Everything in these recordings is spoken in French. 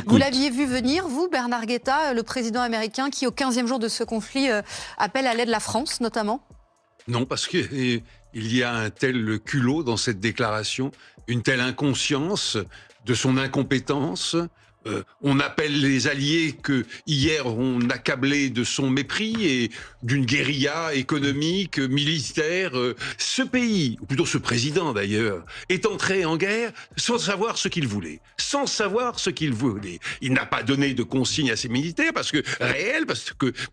Vous l'aviez vu venir, vous, Bernard Guetta, le président américain qui, au 15e jour de ce conflit, appelle à l'aide la France, notamment? Non, parce qu'il y a un tel culot dans cette déclaration, une telle inconscience de son incompétence. On appelle les alliés que hier on accablait de son mépris et d'une guérilla économique, militaire. Ce pays, ou plutôt ce président d'ailleurs, est entré en guerre sans savoir ce qu'il voulait. Sans savoir ce qu'il voulait. Il n'a pas donné de consignes à ses militaires parce que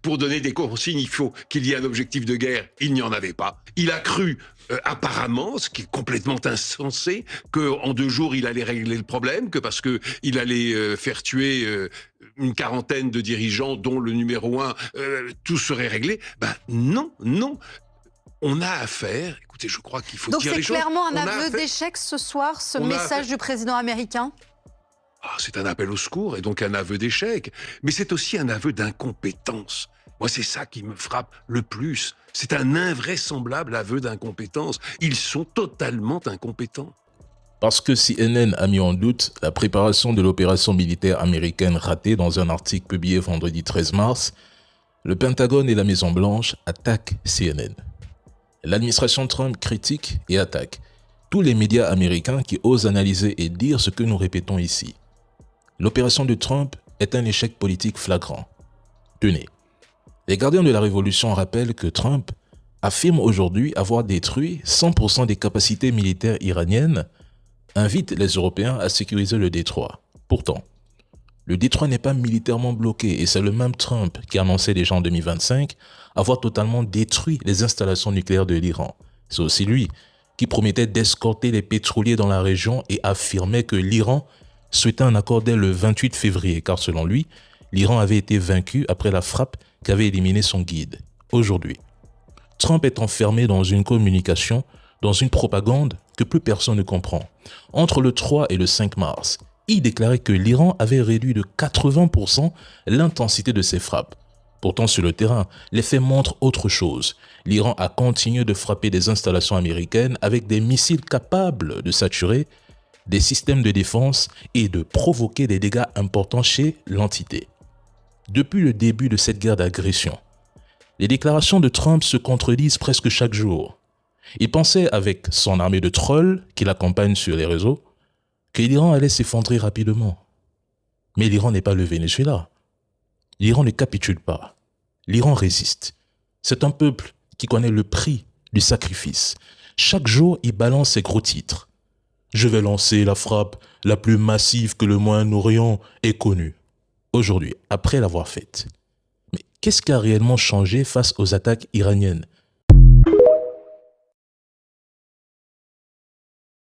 pour donner des consignes, il faut qu'il y ait un objectif de guerre. Il n'y en avait pas. Il a cru apparemment, ce qui est complètement insensé, qu'en 2 jours, il allait régler le problème, que parce qu'il allait faire tuer une quarantaine de dirigeants, dont le numéro 1, tout serait réglé. Ben non, non. On a affaire, écoutez, je crois qu'il faut dire les choses. Donc c'est clairement un aveu d'échec ce soir, ce message du président américain? C'est un appel au secours et donc un aveu d'échec. Mais c'est aussi un aveu d'incompétence. Moi, c'est ça qui me frappe le plus. C'est un invraisemblable aveu d'incompétence. Ils sont totalement incompétents. Parce que CNN a mis en doute la préparation de l'opération militaire américaine ratée dans un article publié vendredi 13 mars, le Pentagone et la Maison-Blanche attaquent CNN. L'administration Trump critique et attaque tous les médias américains qui osent analyser et dire ce que nous répétons ici. L'opération de Trump est un échec politique flagrant. Tenez, les gardiens de la révolution rappellent que Trump affirme aujourd'hui avoir détruit 100% des capacités militaires iraniennes, invite les Européens à sécuriser le détroit. Pourtant, le détroit n'est pas militairement bloqué et c'est le même Trump qui annonçait déjà en 2025 avoir totalement détruit les installations nucléaires de l'Iran. C'est aussi lui qui promettait d'escorter les pétroliers dans la région et affirmait que l'Iran souhaitait un accord dès le 28 février, car selon lui, l'Iran avait été vaincu après la frappe qu'avait éliminé son guide. Aujourd'hui, Trump est enfermé dans une communication, dans une propagande que plus personne ne comprend. Entre le 3 et le 5 mars, il déclarait que l'Iran avait réduit de 80% l'intensité de ses frappes. Pourtant, sur le terrain, les faits montrent autre chose. L'Iran a continué de frapper des installations américaines avec des missiles capables de saturer des systèmes de défense et de provoquer des dégâts importants chez l'entité. Depuis le début de cette guerre d'agression, les déclarations de Trump se contredisent presque chaque jour. Il pensait, avec son armée de trolls qui l'accompagnent sur les réseaux, que l'Iran allait s'effondrer rapidement. Mais l'Iran n'est pas le Venezuela. L'Iran ne capitule pas. L'Iran résiste. C'est un peuple qui connaît le prix du sacrifice. Chaque jour, il balance ses gros titres. Je vais lancer la frappe la plus massive que le Moyen-Orient ait connue. Aujourd'hui, après l'avoir faite. Mais qu'est-ce qui a réellement changé face aux attaques iraniennes?